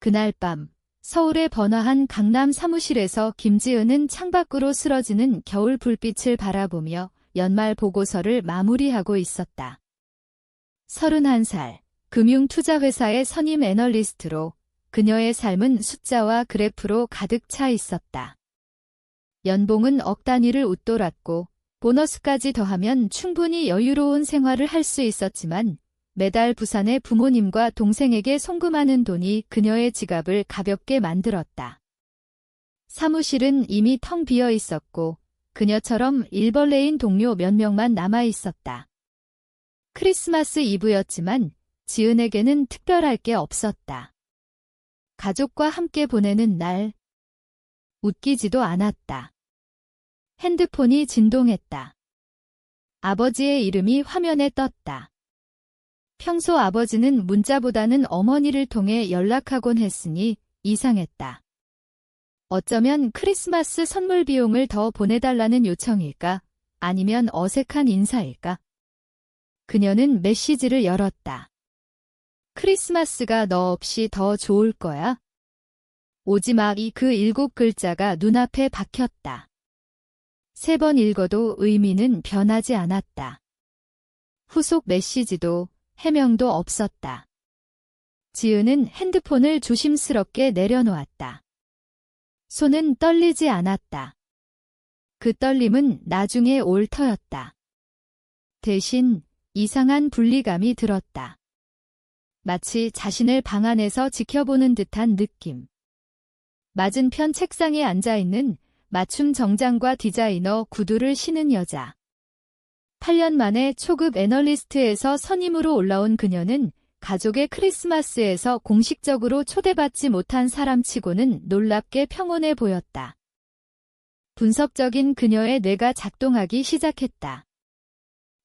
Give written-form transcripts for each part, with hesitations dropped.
그날 밤 서울의 번화한 강남 사무실에서 김지은은 창밖으로 쓰러지는 겨울 불빛을 바라보며 연말 보고서를 마무리하고 있었다. 31살, 금융투자회사의 선임 애널리스트로 그녀의 삶은 숫자와 그래프로 가득 차 있었다. 연봉은 억 단위를 웃돌았고 보너스까지 더하면 충분히 여유로운 생활을 할 수 있었지만 매달 부산의 부모님과 동생에게 송금하는 돈이 그녀의 지갑을 가볍게 만들었다. 사무실은 이미 텅 비어 있었고 그녀처럼 일벌레인 동료 몇 명만 남아 있었다. 크리스마스 이브였지만 지은에게는 특별할 게 없었다. 가족과 함께 보내는 날, 웃기지도 않았다. 핸드폰이 진동했다. 아버지의 이름이 화면에 떴다. 평소 아버지는 문자보다는 어머니를 통해 연락하곤 했으니 이상했다. 어쩌면 크리스마스 선물 비용을 더 보내달라는 요청일까? 아니면 어색한 인사일까? 그녀는 메시지를 열었다. 크리스마스가 너 없이 더 좋을 거야? 오지마이 그 7글자가 눈앞에 박혔다. 3번 읽어도 의미는 변하지 않았다. 후속 메시지도 해명도 없었다. 지은은 핸드폰을 조심스럽게 내려놓았다. 손은 떨리지 않았다. 그 떨림은 나중에 올 터였다. 대신 이상한 분리감이 들었다. 마치 자신을 방 안에서 지켜보는 듯한 느낌. 맞은편 책상에 앉아있는 맞춤 정장과 디자이너 구두를 신은 여자. 8년 만에 초급 애널리스트에서 선임으로 올라온 그녀는 가족의 크리스마스에서 공식적으로 초대받지 못한 사람치고는 놀랍게 평온해 보였다. 분석적인 그녀의 뇌가 작동하기 시작했다.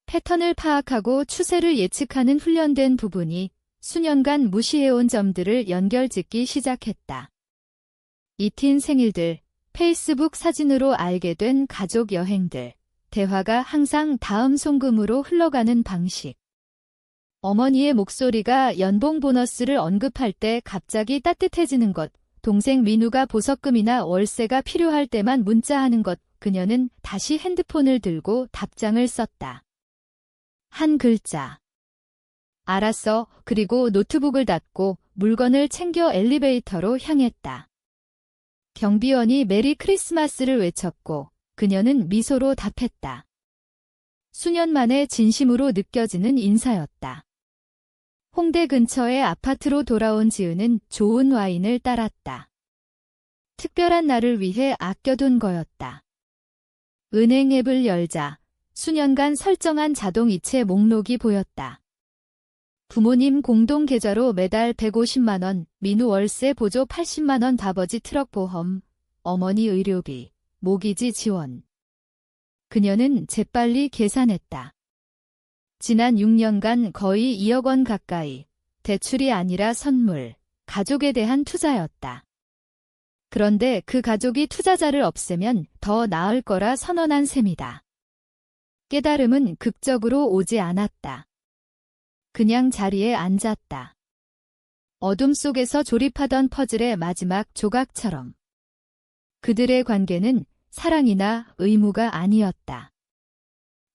패턴을 파악하고 추세를 예측하는 훈련된 부분이 수년간 무시해온 점들을 연결짓기 시작했다. 이틴 생일들, 페이스북 사진으로 알게 된 가족 여행들, 대화가 항상 다음 송금으로 흘러가는 방식. 어머니의 목소리가 연봉 보너스를 언급할 때 갑자기 따뜻해지는 것, 동생 민우가 보석금이나 월세가 필요할 때만 문자하는 것, 그녀는 다시 핸드폰을 들고 답장을 썼다. 한 글자. 알았어. 그리고 노트북을 닫고 물건을 챙겨 엘리베이터로 향했다. 경비원이 메리 크리스마스를 외쳤고 그녀는 미소로 답했다. 수년 만에 진심으로 느껴지는 인사였다. 홍대 근처의 아파트로 돌아온 지은은 좋은 와인을 따랐다. 특별한 날을 위해 아껴둔 거였다. 은행 앱을 열자 수년간 설정한 자동 이체 목록이 보였다. 부모님 공동 계좌로 매달 150만 원, 민우 월세 보조 80만 원, 아버지 트럭 보험, 어머니 의료비, 모기지 지원. 그녀는 재빨리 계산했다. 지난 6년간 거의 2억 원 가까이, 대출이 아니라 선물, 가족에 대한 투자였다. 그런데 그 가족이 투자자를 없애면 더 나을 거라 선언한 셈이다. 깨달음은 극적으로 오지 않았다. 그냥 자리에 앉았다. 어둠 속에서 조립하던 퍼즐의 마지막 조각처럼. 그들의 관계는 사랑이나 의무가 아니었다.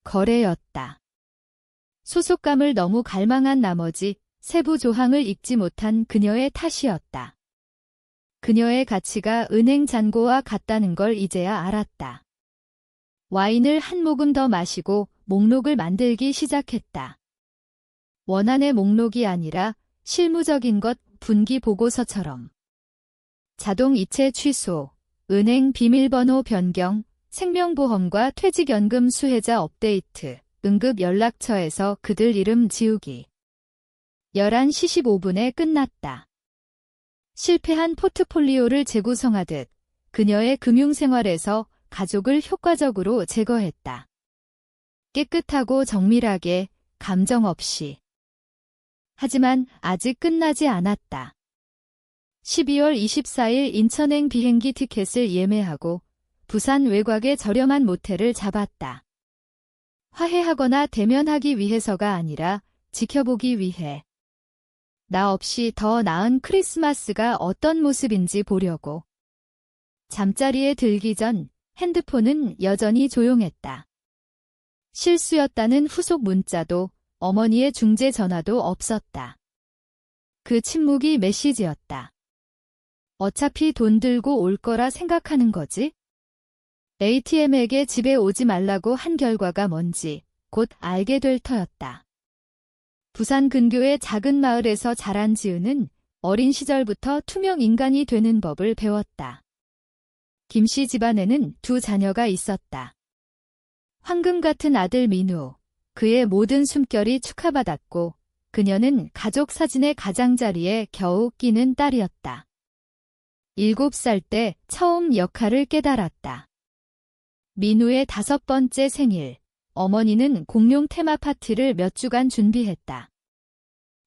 거래였다. 소속감을 너무 갈망한 나머지 세부 조항을 읽지 못한 그녀의 탓이었다. 그녀의 가치가 은행 잔고와 같다는 걸 이제야 알았다. 와인을 한 모금 더 마시고 목록을 만들기 시작했다. 원한의 목록이 아니라 실무적인 것, 분기 보고서처럼. 자동 이체 취소, 은행 비밀번호 변경, 생명보험과 퇴직연금 수혜자 업데이트, 응급 연락처에서 그들 이름 지우기. 11시 15분에 끝났다. 실패한 포트폴리오를 재구성하듯 그녀의 금융생활에서 가족을 효과적으로 제거했다. 깨끗하고 정밀하게, 감정 없이. 하지만 아직 끝나지 않았다. 12월 24일 인천행 비행기 티켓을 예매하고 부산 외곽의 저렴한 모텔을 잡았다. 화해하거나 대면하기 위해서가 아니라 지켜보기 위해. 나 없이 더 나은 크리스마스가 어떤 모습인지 보려고. 잠자리에 들기 전 핸드폰은 여전히 조용했다. 실수였다는 후속 문자도 어머니의 중재 전화도 없었다. 그 침묵이 메시지였다. 어차피 돈 들고 올 거라 생각하는 거지? ATM에게 집에 오지 말라고 한 결과가 뭔지 곧 알게 될 터였다. 부산 근교의 작은 마을에서 자란 지은은 어린 시절부터 투명 인간이 되는 법을 배웠다. 김씨 집안에는 두 자녀가 있었다. 황금 같은 아들 민우, 그의 모든 숨결이 축하받았고 그녀는 가족 사진의 가장자리에 겨우 끼는 딸이었다. 7살 때 처음 역할을 깨달았다. 민우의 5번째 생일, 어머니는 공룡 테마 파티를 몇 주간 준비했다.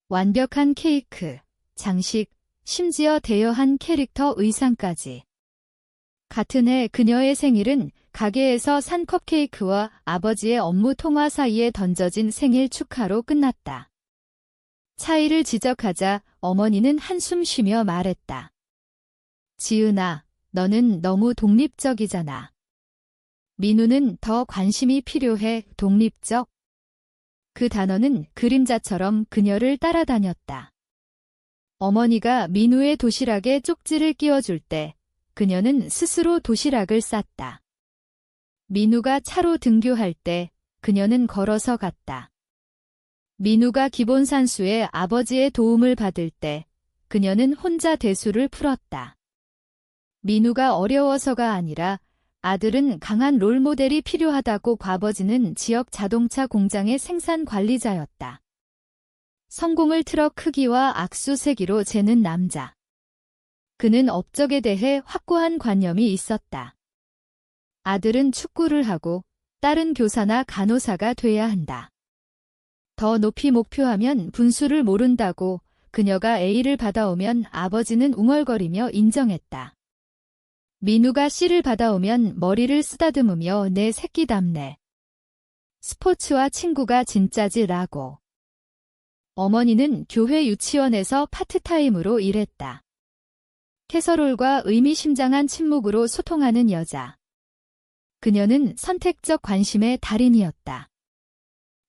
완벽한 케이크, 장식, 심지어 대여한 캐릭터 의상까지. 같은 해 그녀의 생일은 가게에서 산 컵케이크와 아버지의 업무 통화 사이에 던져진 생일 축하로 끝났다. 차이를 지적하자 어머니는 한숨 쉬며 말했다. 지은아, 너는 너무 독립적이잖아. 민우는 더 관심이 필요해. 독립적. 그 단어는 그림자처럼 그녀를 따라다녔다. 어머니가 민우의 도시락에 쪽지를 끼워줄 때 그녀는 스스로 도시락을 쌌다. 민우가 차로 등교할 때 그녀는 걸어서 갔다. 민우가 기본 산수에 아버지의 도움을 받을 때 그녀는 혼자 대수를 풀었다. 민우가 어려워서가 아니라 아들은 강한 롤모델이 필요하다고 아버지는 지역 자동차 공장의 생산 관리자였다. 성공을 트럭 크기와 악수 세기로 재는 남자. 그는 업적에 대해 확고한 관념이 있었다. 아들은 축구를 하고 딸은 교사나 간호사가 돼야 한다. 더 높이 목표하면 분수를 모른다고 그녀가 A를 받아오면 아버지는 웅얼거리며 인정했다. 민우가 C를 받아오면 머리를 쓰다듬으며 내 새끼답네. 스포츠와 친구가 진짜지라고. 어머니는 교회 유치원에서 파트타임으로 일했다. 캐서롤과 의미심장한 침묵으로 소통하는 여자. 그녀는 선택적 관심의 달인이었다.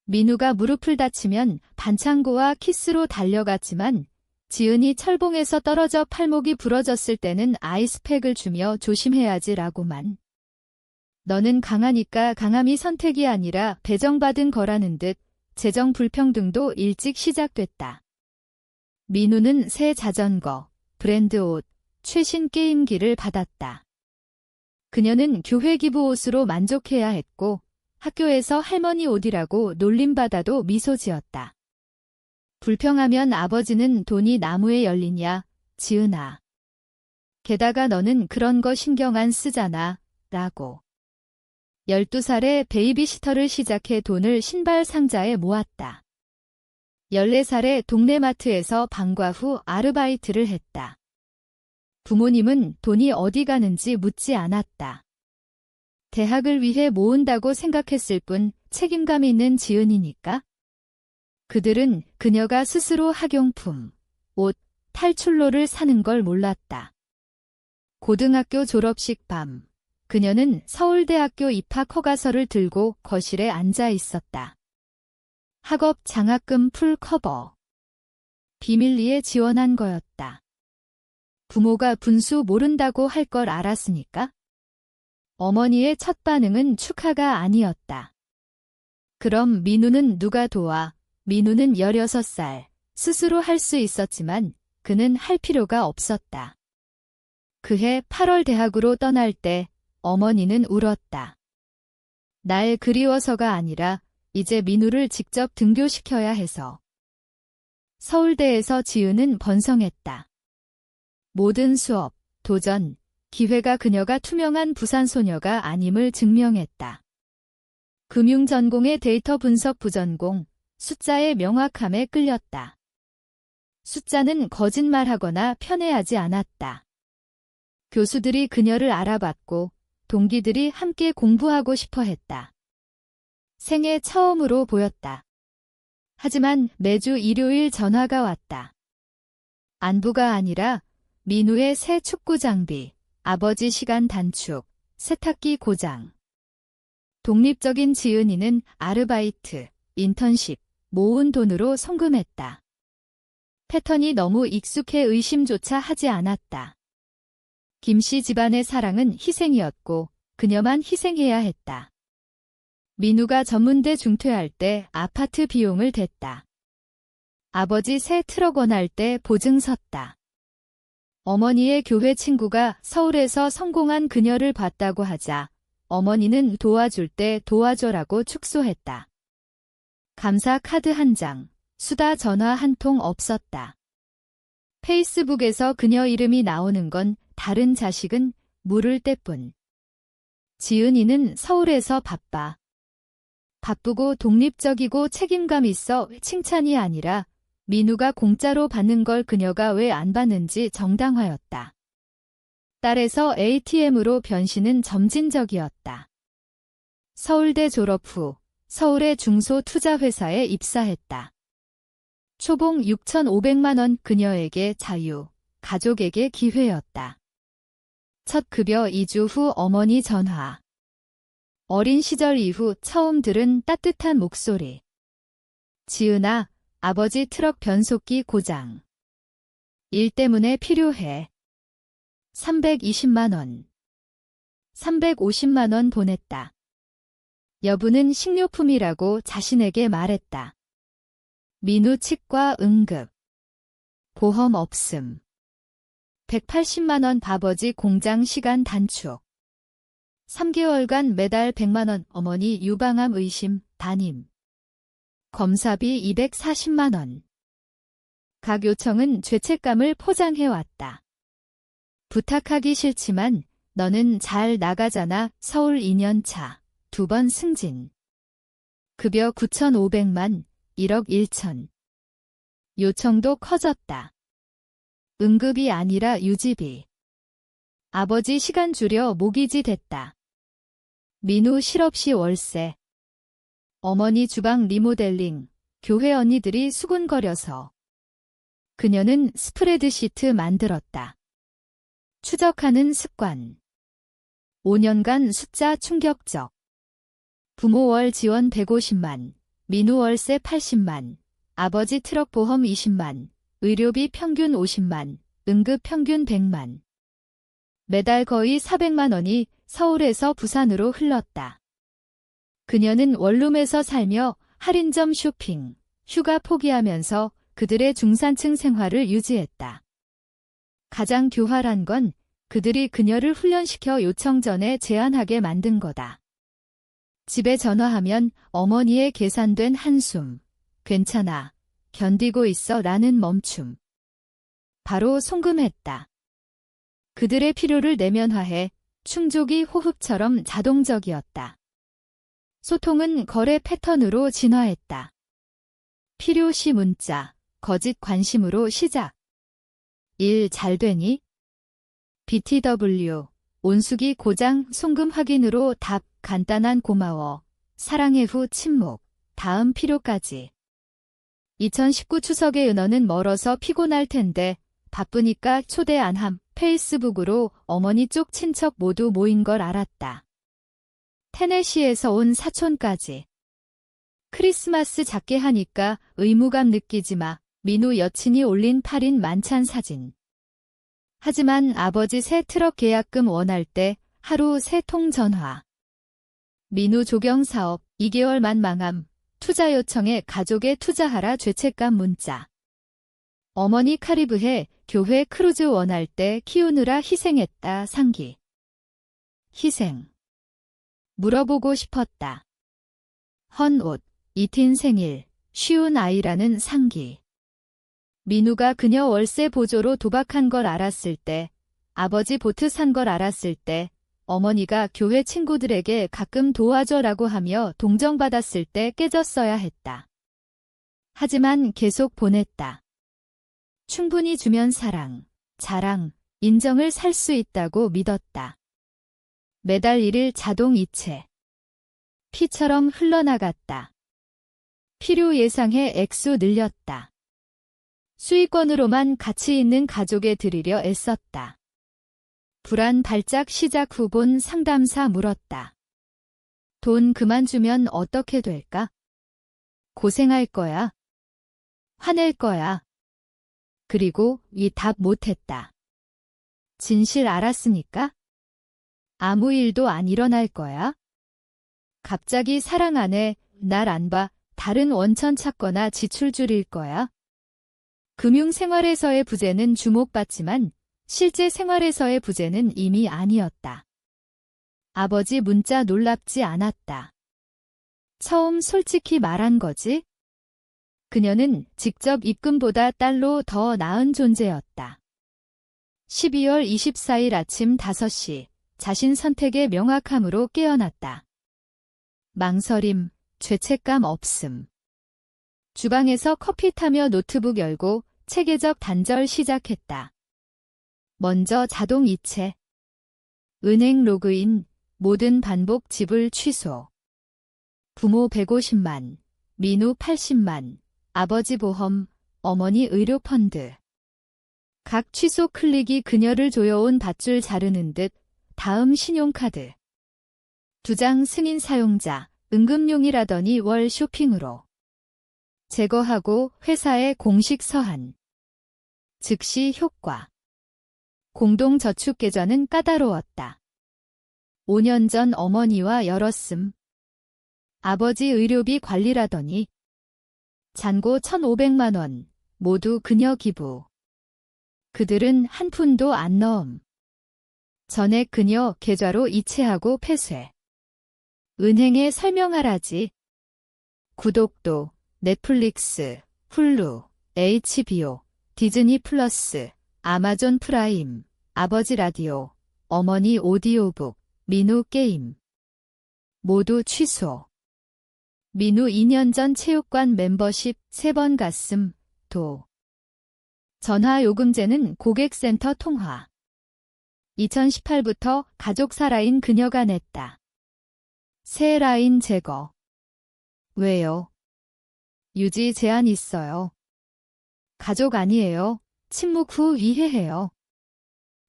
민우가 무릎을 다치면 반창고와 키스로 달려갔지만 지은이 철봉에서 떨어져 팔목이 부러졌을 때는 아이스팩을 주며 조심해야지라고만. 너는 강하니까 강함이 선택이 아니라 배정받은 거라는 듯 재정 불평등도 일찍 시작됐다. 민우는 새 자전거, 브랜드 옷, 최신 게임기를 받았다. 그녀는 교회 기부 옷으로 만족해야 했고 학교에서 할머니 옷이라고 놀림받아도 미소 지었다. 불평하면 아버지는 돈이 나무에 열리냐, 지은아. 게다가 너는 그런 거 신경 안 쓰잖아, 라고. 12살에 베이비시터를 시작해 돈을 신발 상자에 모았다. 14살에 동네 마트에서 방과 후 아르바이트를 했다. 부모님은 돈이 어디 가는지 묻지 않았다. 대학을 위해 모은다고 생각했을 뿐 책임감 있는 지은이니까. 그들은 그녀가 스스로 학용품, 옷, 탈출로를 사는 걸 몰랐다. 고등학교 졸업식 밤, 그녀는 서울대학교 입학 허가서를 들고 거실에 앉아 있었다. 학업 장학금 풀 커버. 비밀리에 지원한 거였다. 부모가 분수 모른다고 할 걸 알았으니까. 어머니의 첫 반응은 축하가 아니었다. 그럼 민우는 누가 도와? 민우는 16살, 스스로 할 수 있었지만 그는 할 필요가 없었다. 그해 8월 대학으로 떠날 때 어머니는 울었다. 날 그리워서가 아니라 이제 민우를 직접 등교시켜야 해서. 서울대에서 지은은 번성했다. 모든 수업, 도전, 기회가 그녀가 투명한 부산 소녀가 아님을 증명했다. 금융 전공의 데이터 분석 부전공, 숫자의 명확함에 끌렸다. 숫자는 거짓말하거나 편애하지 않았다. 교수들이 그녀를 알아봤고 동기들이 함께 공부하고 싶어 했다. 생애 처음으로 보였다. 하지만 매주 일요일 전화가 왔다. 안부가 아니라 민우의 새 축구 장비, 아버지 시간 단축, 세탁기 고장. 독립적인 지은이는 아르바이트, 인턴십, 모은 돈으로 송금했다. 패턴이 너무 익숙해 의심조차 하지 않았다. 김씨 집안의 사랑은 희생이었고 그녀만 희생해야 했다. 민우가 전문대 중퇴할 때 아파트 비용을 댔다. 아버지 새 트럭 원할 때 보증 섰다. 어머니의 교회 친구가 서울에서 성공한 그녀를 봤다고 하자 어머니는 도와줄 때 도와줘라고 축소했다. 감사 카드 한 장, 수다 전화 한 통 없었다. 페이스북에서 그녀 이름이 나오는 건 다른 자식은 물을 때뿐. 지은이는 서울에서 바빠. 바쁘고 독립적이고 책임감 있어 칭찬이 아니라 민우가 공짜로 받는 걸 그녀가 왜 안 받는지 정당화였다. 딸에서 ATM으로 변신은 점진적이었다. 서울대 졸업 후 서울의 중소투자회사에 입사했다. 초봉 6,500만 원 그녀에게 자유, 가족에게 기회였다. 첫 급여 2주 후 어머니 전화. 어린 시절 이후 처음 들은 따뜻한 목소리. 지은아, 아버지 트럭 변속기 고장. 일 때문에 필요해. 320만 원. 350만 원 보냈다. 여부는 식료품이라고 자신에게 말했다. 민우 치과 응급. 보험 없음. 180만 원 아버지 공장 시간 단축. 3개월간 매달 100만 원 어머니 유방암 의심 담임. 검사비 240만 원. 각 요청은 죄책감을 포장해왔다. 부탁하기 싫지만 너는 잘 나가잖아. 서울 2년차. 2번 승진. 급여 9,500만, 1억 1천. 요청도 커졌다. 응급이 아니라 유지비. 아버지 시간 줄여 모기지 됐다. 민우 실업시 월세. 어머니 주방 리모델링, 교회 언니들이 수군거려서. 그녀는 스프레드시트 만들었다. 추적하는 습관. 5년간 숫자 충격적. 부모 월 지원 150만, 민우 월세 80만, 아버지 트럭 보험 20만, 의료비 평균 50만, 응급 평균 100만. 매달 거의 400만 원이 서울에서 부산으로 흘렀다. 그녀는 원룸에서 살며 할인점 쇼핑, 휴가 포기하면서 그들의 중산층 생활을 유지했다. 가장 교활한 건 그들이 그녀를 훈련시켜 요청 전에 제안하게 만든 거다. 집에 전화하면 어머니의 계산된 한숨, 괜찮아, 견디고 있어 라는 멈춤. 바로 송금했다. 그들의 필요를 내면화해 충족이 호흡처럼 자동적이었다. 소통은 거래 패턴으로 진화했다. 필요시 문자, 거짓 관심으로 시작. 일 잘 되니? BTW, 온수기 고장 송금 확인으로 답, 간단한 고마워, 사랑해 후 침묵, 다음 필요까지. 2019 추석의 은어는 멀어서 피곤할 텐데 바쁘니까 초대 안 함. 페이스북으로 어머니 쪽 친척 모두 모인 걸 알았다. 테네시에서 온 사촌까지. 크리스마스 작게 하니까 의무감 느끼지 마. 민우 여친이 올린 8인 만찬 사진. 하지만 아버지 새 트럭 계약금 원할 때 하루 3통 전화. 민우 조경 사업 2개월만 망함. 투자 요청에 가족에 투자하라 죄책감 문자. 어머니 카리브해 교회 크루즈 원할 때 키우느라 희생했다 상기. 희생. 물어보고 싶었다. 헌 옷, 이틴 생일, 쉬운 아이라는 상기. 민우가 그녀 월세 보조로 도박한 걸 알았을 때, 아버지 보트 산 걸 알았을 때, 어머니가 교회 친구들에게 가끔 도와줘라고 하며 동정받았을 때 깨졌어야 했다. 하지만 계속 보냈다. 충분히 주면 사랑, 자랑, 인정을 살 수 있다고 믿었다. 매달 1일 자동 이체. 피처럼 흘러나갔다. 필요 예상해 액수 늘렸다. 수익권으로만 가치 있는 가족에 드리려 애썼다. 불안 발작 시작 후 본 상담사 물었다. 돈 그만 주면 어떻게 될까? 고생할 거야. 화낼 거야. 그리고 이 답 못했다. 진실 알았으니까? 아무 일도 안 일어날 거야? 갑자기 사랑 안 해, 날 안 봐, 다른 원천 찾거나 지출 줄일 거야? 금융생활에서의 부재는 주목받지만 실제 생활에서의 부재는 이미 아니었다. 아버지 문자 놀랍지 않았다. 처음 솔직히 말한 거지? 그녀는 직접 입금보다 딸로 더 나은 존재였다. 12월 24일 아침 5시 자신 선택의 명확함으로 깨어났다. 망설임, 죄책감 없음. 주방에서 커피 타며 노트북 열고 체계적 단절 시작했다. 먼저 자동 이체. 은행 로그인, 모든 반복 지불 취소. 부모 150만, 민우 80만, 아버지 보험, 어머니 의료 펀드. 각 취소 클릭이 그녀를 조여온 밧줄 자르는 듯 다음 신용카드. 2장 승인 사용자, 응급용이라더니 월 쇼핑으로. 제거하고 회사에 공식 서한. 즉시 효과. 공동저축계좌는 까다로웠다. 5년 전 어머니와 열었음. 아버지 의료비 관리라더니. 잔고 1,500만 원, 모두 그녀 기부. 그들은 한 푼도 안 넣음. 전액 그녀 계좌로 이체하고 폐쇄. 은행에 설명하라지. 구독도, 넷플릭스, 훌루, HBO, 디즈니 플러스, 아마존 프라임, 아버지 라디오, 어머니 오디오북, 민우 게임. 모두 취소. 민우 2년 전 체육관 멤버십 3번 갔음, 도. 전화요금제는 고객센터 통화. 2018부터 가족사 라인 그녀가 냈다. 새 라인 제거. 왜요? 유지 제한 있어요. 가족 아니에요. 침묵 후 이해해요.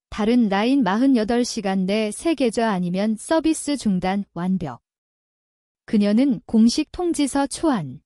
다른 라인 48시간 내 새 계좌 아니면 서비스 중단 완벽. 그녀는 공식 통지서 초안.